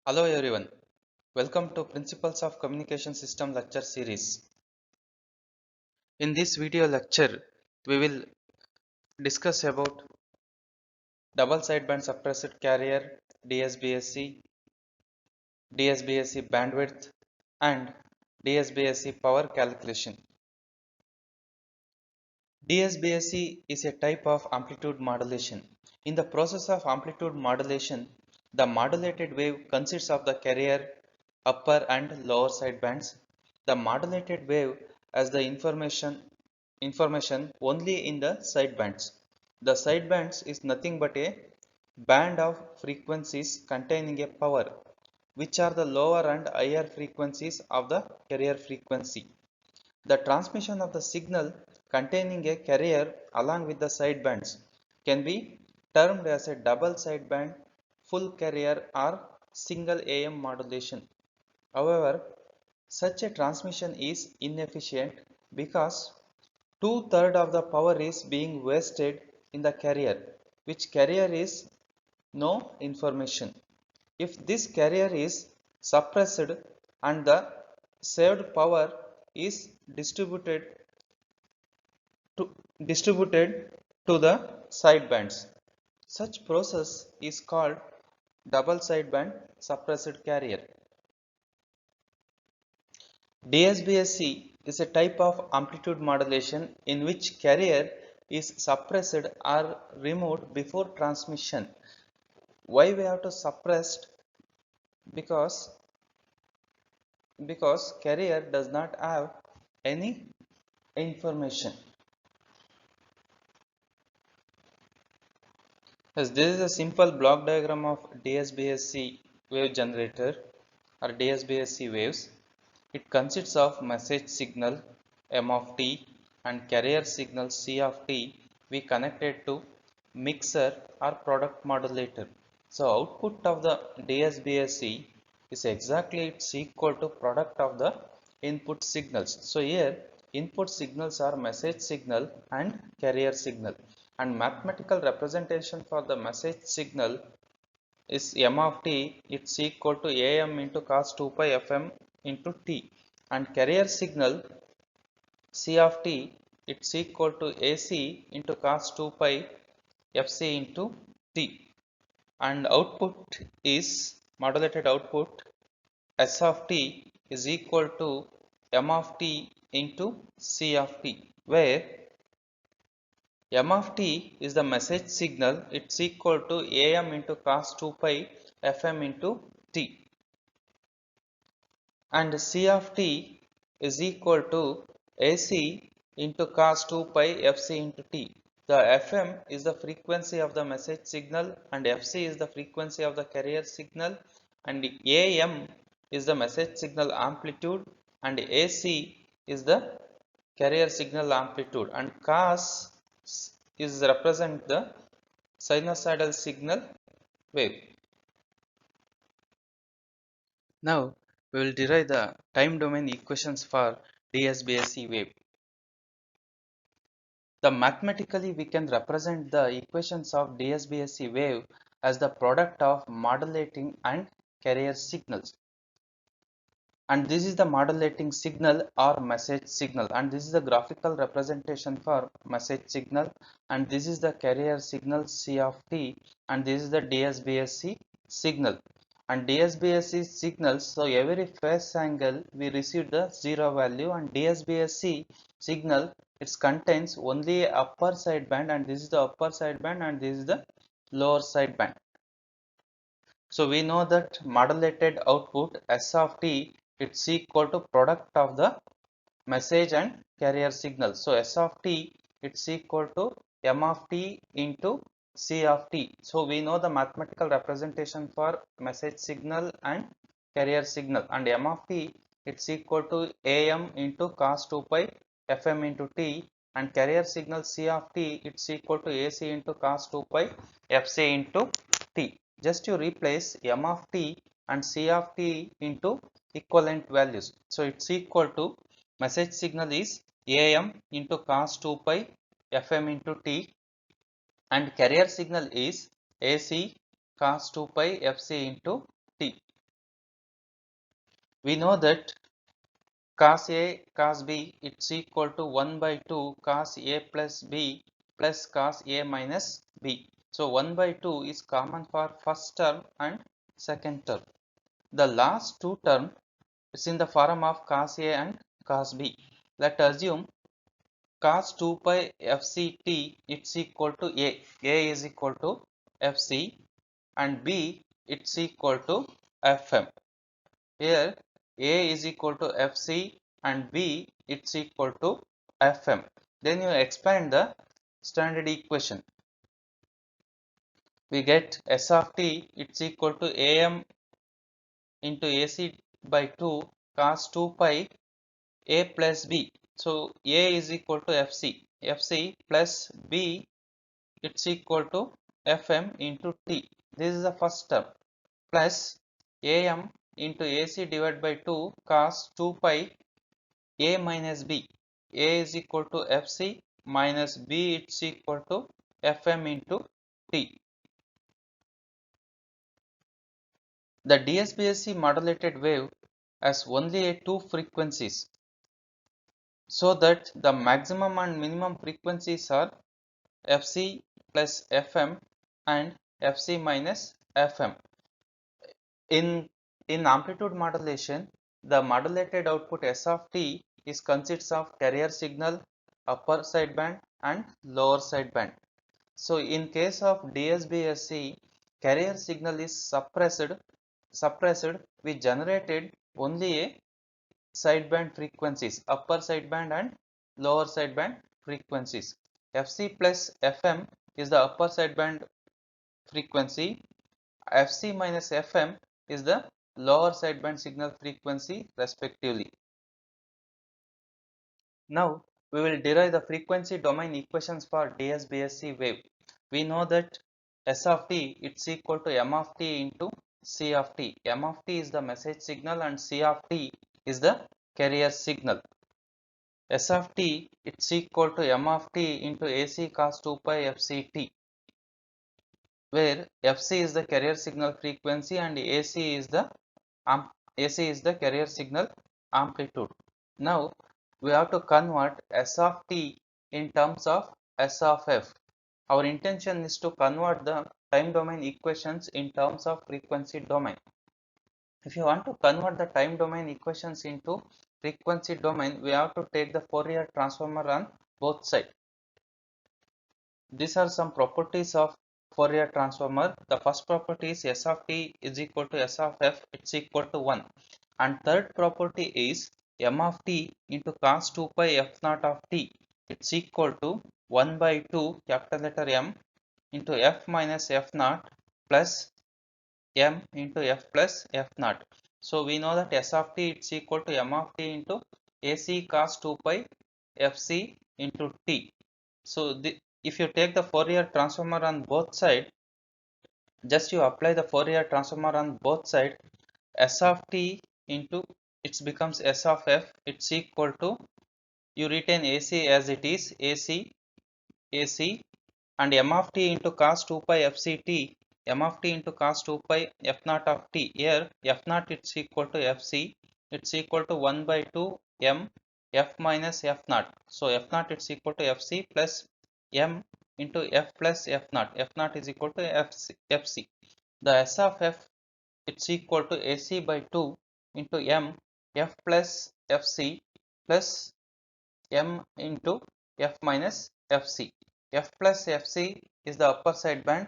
Hello everyone, welcome to Principles of Communication System lecture series. In this video lecture, we will discuss about double sideband suppressed carrier, DSBSC, DSBSC bandwidth and DSBSC power calculation. DSBSC is a type of amplitude modulation. In the process of amplitude modulation, the modulated wave consists of the carrier upper and lower sidebands. The modulated wave has the information only in the sidebands. The sidebands is nothing but a band of frequencies containing a power, which are the lower and higher frequencies of the carrier frequency. The transmission of the signal containing a carrier along with the sidebands can be termed as a double sideband, full carrier or single AM modulation. However, such a transmission is inefficient because two-thirds of the power is being wasted in the carrier, which carrier is no information. If this carrier is suppressed and the saved power is to, distributed to the sidebands, such process is called double sideband suppressed carrier. DSBSC is a type of amplitude modulation in which carrier is suppressed or removed before transmission. Why we have to suppress? Because carrier does not have any information. Yes, this is a simple block diagram of DSBSC wave generator or DSBSC waves. It consists of message signal M of t and carrier signal C of t we connected to mixer or product modulator. So output of the DSBSC is exactly it's equal to product of the input signals. So here input signals are message signal and carrier signal, and mathematical representation for the message signal is m of t, it's equal to am into cos 2 pi fm into t, and carrier signal c of t, it's equal to ac into cos 2 pi fc into t, and output is modulated output s of t is equal to m of t into c of t, where m of t is the message signal, it's equal to am into cos 2 pi fm into t, and c of t is equal to ac into cos 2 pi fc into t. The fm is the frequency of the message signal and fc is the frequency of the carrier signal, and am is the message signal amplitude and ac is the carrier signal amplitude, and cos is represent the sinusoidal signal wave. Now we will derive the time domain equations for DSBSC wave. Mathematically we can represent the equations of DSBSC wave as the product of modulating and carrier signals, and this is the modulating signal or message signal, and this is the graphical representation for message signal, and this is the carrier signal C of t, and this is the DSBSC signal. And DSBSC signals, so every phase angle we receive the 0 value, and DSBSC signal it contains only upper sideband, and this is the upper sideband and this is the lower sideband. So we know that modulated output S of t it's equal to product of the message and carrier signal. So S of t it's equal to m of t into c of t. So we know the mathematical representation for message signal and carrier signal, and m of t it's equal to am into cos 2 pi fm into t, and carrier signal c of t it's equal to ac into cos 2 pi fc into t. just you replace m of t and c of t into equivalent values. So it's equal to message signal is am into cos 2 pi fm into t, and carrier signal is AC cos 2 pi fc into t. We know that cos A cos B it's equal to 1 by 2 cos A plus B plus cos A minus B. So 1 by 2 is common for first term and second term. The last two term is in the form of cos A and cos B. Let us assume cos 2 pi fct it's equal to A. A is equal to fc and B it's equal to fm. Here A is equal to fc and B it's equal to fm. Then you expand the standard equation. We get S of t it's equal to am into AC by 2 cos 2 pi A plus B. So A is equal to fc plus B it's equal to fm into t. This is the first term, plus am into AC divided by 2 cos 2 pi A minus B. A is equal to fc minus B it's equal to fm into t. The DSBSC modulated wave has only two frequencies, so that the maximum and minimum frequencies are fc plus fm and fc minus fm. In amplitude modulation, the modulated output S of t is consists of carrier signal, upper sideband and lower sideband. So in case of DSBSC, carrier signal is suppressed. We generated only a sideband frequencies, upper sideband and lower sideband frequencies. Fc plus Fm is the upper sideband frequency. Fc minus Fm is the lower sideband signal frequency respectively. Now we will derive the frequency domain equations for DSBSC wave. We know that S of t it's equal to m of t into c of t. M of t is the message signal and c of t is the carrier signal. S of t it's equal to m of t into AC cos 2 pi fct, where fc is the carrier signal frequency and AC is the carrier signal amplitude. Now we have to convert S of t in terms of S of f. Our intention is to convert the time domain equations in terms of frequency domain. If you want to convert the time domain equations into frequency domain, we have to take the Fourier transformer on both sides. These are some properties of Fourier transformer. The first property is S of t is equal to S of f, it's equal to 1. And third property is m of t into cos 2 pi f naught of t, it's equal to 1 by 2 capital letter M into f minus f naught plus m into f plus f naught. So we know that S of t it's equal to m of t into AC cos 2 pi fc into t. So if you take the Fourier transformer on both sides, just you apply the Fourier transformer on both sides, S of t into it becomes S of f, it's equal to, you retain AC as it is, AC and m of t into cos 2 pi fct, m of t into cos 2 pi f naught of t. Here f naught it's equal to fc, it's equal to 1 by 2 m f minus f naught. So f naught it's equal to fc plus m into f plus f naught. F naught is equal to fc. The S of f it's equal to AC by 2 into m f plus fc plus m into f minus fc. F plus fc is the upper sideband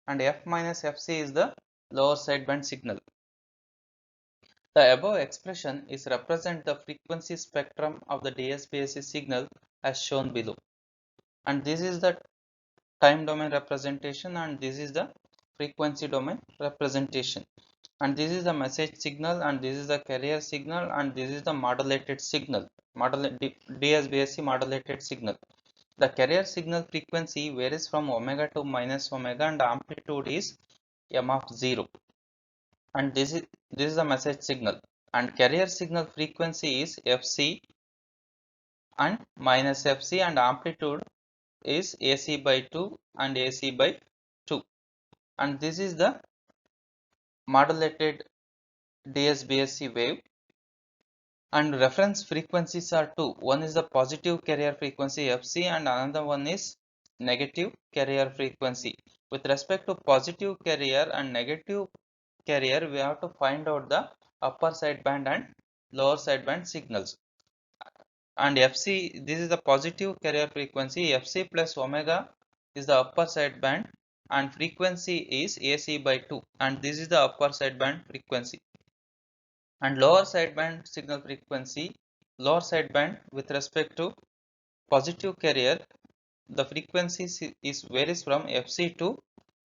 and f minus fc is the lower sideband signal. The above expression is represent the frequency spectrum of the DSBSC signal as shown below. And this is the time domain representation and this is the frequency domain representation. And this is the message signal and this is the carrier signal and this is the modulated signal, DSBSC modulated signal. The carrier signal frequency varies from omega to minus omega and amplitude is m of 0, and this is the message signal, and carrier signal frequency is fc and minus fc, and amplitude is AC by 2 and AC by 2, and this is the modulated DSBSC wave, and reference frequencies are two. One is the positive carrier frequency fc and another one is negative carrier frequency. With respect to positive carrier and negative carrier, we have to find out the upper sideband and lower sideband signals. And fc, this is the positive carrier frequency, fc plus omega is the upper sideband and frequency is AC by 2, and this is the upper sideband frequency. And lower sideband signal frequency, lower sideband with respect to positive carrier, the frequency is varies from fc to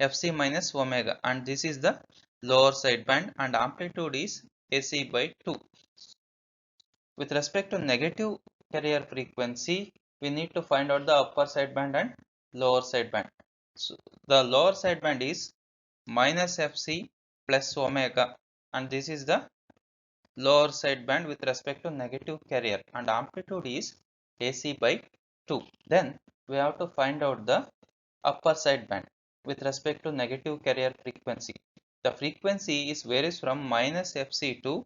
fc minus omega, and this is the lower sideband, and amplitude is AC by 2. With respect to negative carrier frequency, we need to find out the upper sideband and lower sideband. So the lower sideband is minus fc plus omega, and this is the lower sideband with respect to negative carrier, and amplitude is AC by 2. Then we have to find out the upper sideband with respect to negative carrier frequency. The frequency is varies from minus fc to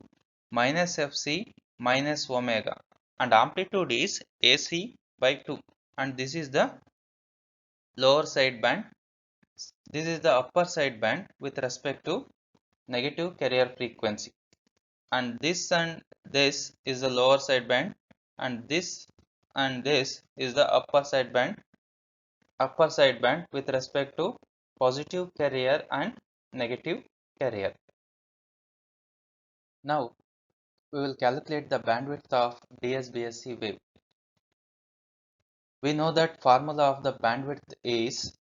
minus fc minus omega, and amplitude is AC by 2, and this is the lower sideband. This is the upper sideband with respect to negative carrier frequency, and this is the lower sideband, and this is the upper sideband with respect to positive carrier and negative carrier. Now we will calculate the bandwidth of DSBSC wave. We know that formula of the bandwidth is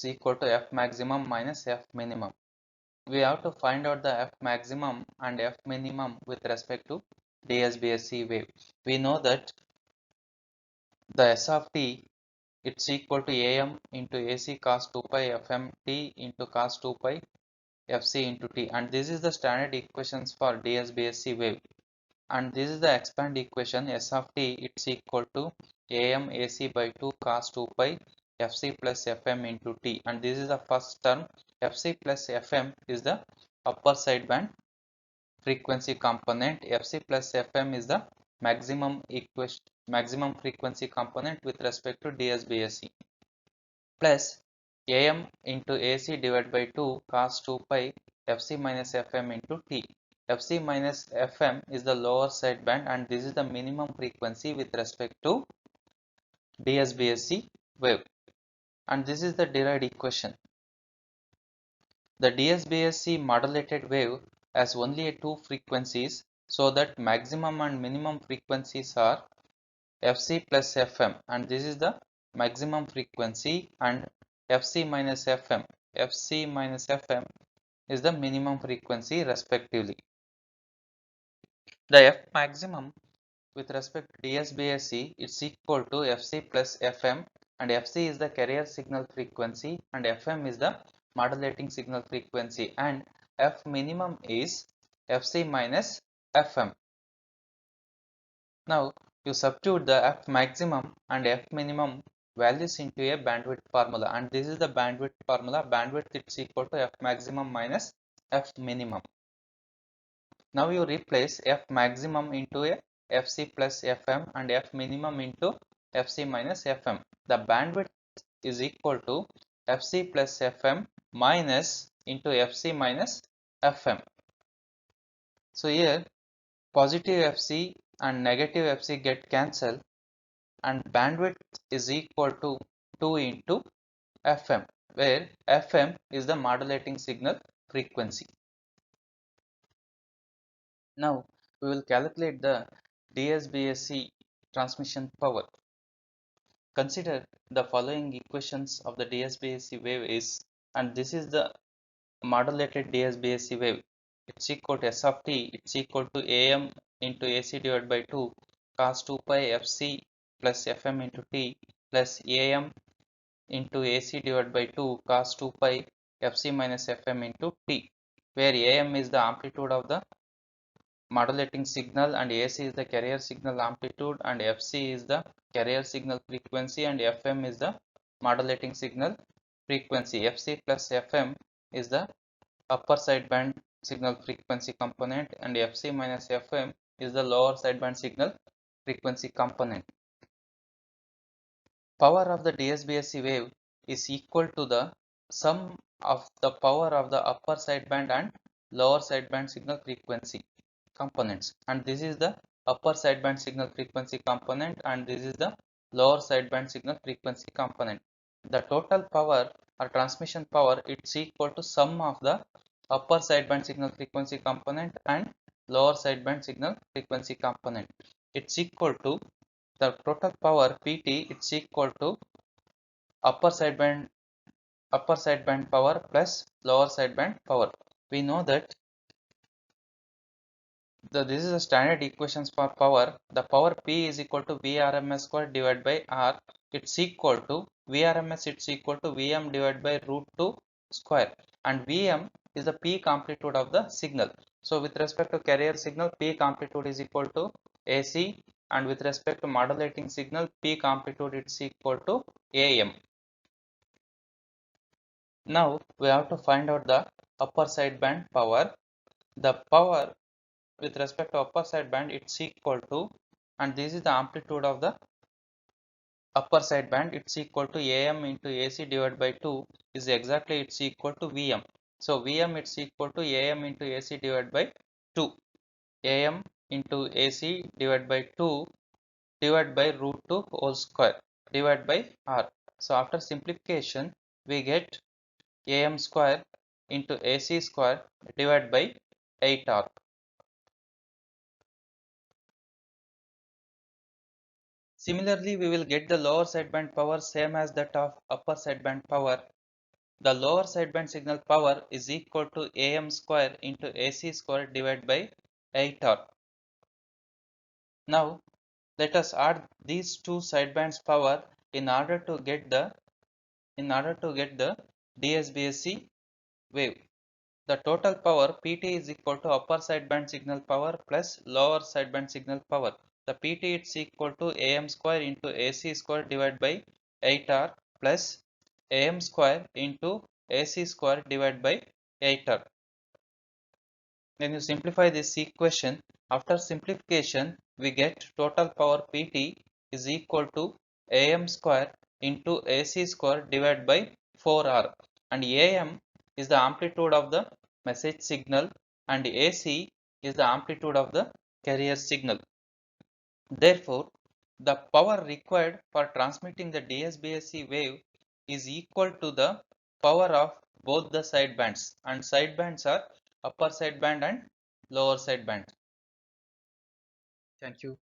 equal to F maximum minus F minimum. We have to find out the F maximum and F minimum with respect to DSBSC wave. We know that the S of t, it's equal to AM into AC cos 2 pi FM t into cos 2 pi FC into t, and this is the standard equations for DSBSC wave. And this is the expand equation. S of t, it's equal to AM AC by 2 cos 2 pi FC plus FM into t, and this is the first term. FC plus FM is the upper sideband frequency component. FC plus FM is the maximum frequency component with respect to DSBSC, plus AM into AC divided by 2 cos 2 pi FC minus FM into t. FC minus FM is the lower sideband, and this is the minimum frequency with respect to DSBSC wave, and this is the derived equation. The DSBSC modulated wave has only two frequencies, so that maximum and minimum frequencies are FC plus FM, and this is the maximum frequency, and FC minus FM. FC minus FM is the minimum frequency respectively. The F maximum with respect to DSBSC is equal to FC plus FM, and FC is the carrier signal frequency and FM is the modulating signal frequency, and F minimum is FC minus FM. Now you substitute the F maximum and F minimum values into a bandwidth formula, and this is the bandwidth formula. Bandwidth is equal to F maximum minus F minimum. Now you replace F maximum into a FC plus FM and F minimum into FC minus FM. The bandwidth is equal to FC plus FM minus into FC minus FM. So here positive FC and negative FC get cancelled, and bandwidth is equal to 2 into FM, where FM is the modulating signal frequency. Now we will calculate the DSBSC transmission power. Consider the following equations of the DSBSC wave is, and this is the modulated DSBSC wave. It's equal to S of t, it's equal to AM into AC divided by 2 cos 2 pi FC plus FM into t plus AM into AC divided by 2 cos 2 pi Fc minus Fm into T, where Am is the amplitude of the modulating signal and AC is the carrier signal amplitude and Fc is the carrier signal frequency and Fm is the modulating signal frequency. Fc plus Fm is the upper sideband signal frequency component and Fc minus Fm is the lower sideband signal frequency component. Power of the DSBSC wave is equal to the sum of the power of the upper sideband and lower sideband signal frequency components, and this is the upper sideband signal frequency component and this is the lower sideband signal frequency component. The total power or transmission power, it's equal to sum of the upper sideband signal frequency component and lower sideband signal frequency component. It's equal to the total power PT, it's equal to upper sideband power plus lower sideband power. We know that this is the standard equations for power. The power P is equal to Vrms square divided by R. It's equal to Vrms, it's equal to Vm divided by root 2 square, and Vm is the peak amplitude of the signal. So with respect to carrier signal, peak amplitude is equal to AC, and with respect to modulating signal, peak amplitude is equal to Am. Now we have to find out the upper sideband power. The power with respect to upper sideband, it's equal to, and this is the amplitude of the upper sideband, it's equal to Am into AC divided by 2 is exactly it's equal to Vm. So Vm, it's equal to Am into AC divided by 2. Am into AC divided by 2 divided by root 2 whole square divided by R. So after simplification, we get Am square into AC square divided by 8R. Similarly, we will get the lower sideband power same as that of upper sideband power. The lower sideband signal power is equal to Am square into AC square divided by 8R. Now, let us add these two sidebands power in order to get the DSBSC wave. The total power PT is equal to upper sideband signal power plus lower sideband signal power. The PT is equal to Am square into AC square divided by 8R plus Am square into AC square divided by 8R. Then you simplify this equation. After simplification, we get total power PT is equal to Am square into AC square divided by 4R, and Am is the amplitude of the message signal and AC is the amplitude of the carrier signal. Therefore, the power required for transmitting the DSBSC wave is equal to the power of both the sidebands, and sidebands are upper sideband and lower sideband. Thank you.